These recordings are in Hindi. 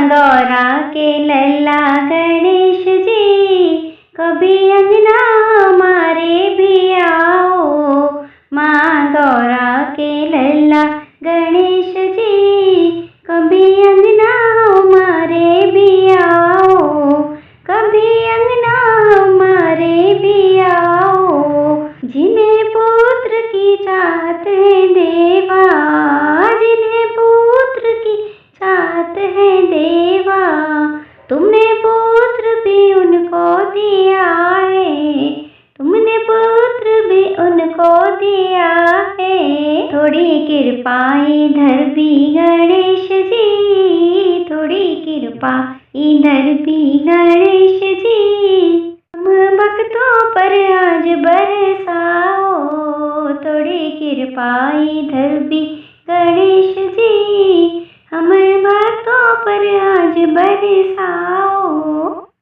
गौरा के लल्ला गणेश जी, कभी अंगना हमारे भी आओ। माँ गौरा के लल्ला गणेश जी, कभी अंगना हमारे भी आओ। कभी अंगना हमारे भी आओ। जिन्हें पुत्र की चाहत है देवा, जिन्हें पुत्र की चाहत है देवा, तुमने पुत्र भी उनको दिया है, तुमने पुत्र भी उनको दिया है। थोड़ी कृपा इधर भी गणेश जी, थोड़ी कृपा इधर भी गणेश जी, हम भक्तों पर आज बरसाओ। थोड़ी कृपा इधर भी गणेश जी, हम भक्तों पर आज बरसाओ।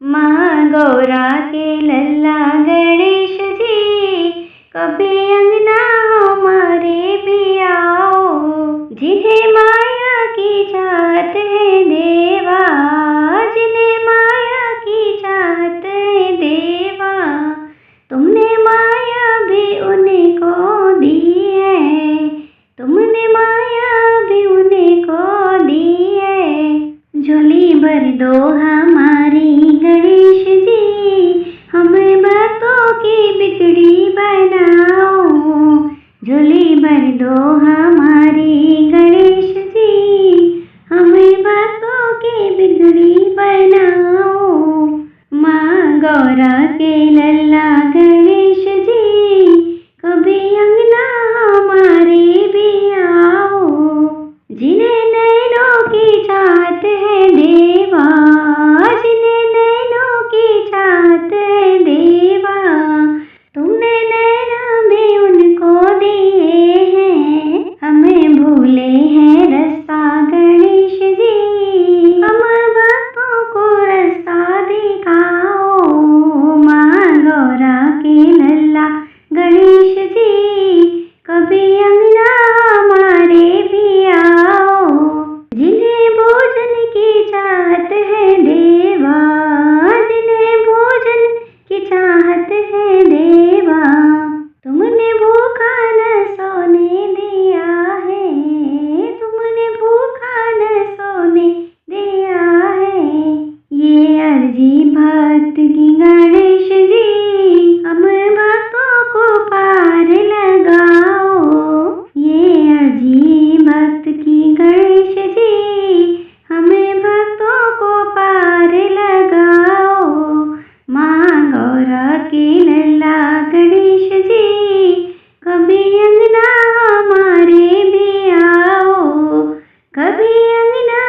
माँ गौरा के लल्ला गणेश जी, कभी अंगना हमारे भी आओ। जिन्हें माया की चाहत है देवा, जिन्हें माया की चाहत है देवा, तुमने माया भी उनको दी है, तुमने माया भी उनको दी है। झोली भर दो हमारी गणेश जी, हमें भक्तों की बिगड़ी बनाओ। झोली भर दो हमारी गणेश जी, हमें भक्तों की बिगड़ी बनाओ। माँ गौरा के लल्ला गणेश जी, कभी अंगना हमारे भी आओ। जिन्हें नैनों की चाहत है देवा, जिन्हें नैनों की चाहत है देवा, तुमने नैना भी उनको दिए हैं। हमें भूले हैं रास्ता गणेश जी, हम भक्तों को रास्ता दिखाओ। माँ गौरा के लल्ला गणेश जी, कभी अंगना हमारे भी आओ। जिन्हें भोजन की चाहत है देवा, जिन्हें भोजन की चाहत है देवा, तुमने भूखा न सोने दिया है, तुमने भूखा न सोने दिया है। ये अर्जी भक्त की गणेश जी, हम भक्तों को पार लगाओ। ये अर्जी भक्त की गणेश जी, हमें भक्तों को पार लगाओ। माँ गौरा के लल्ला गणेश जी, कभी अंगना हमारे भी आओ। कभी अंगना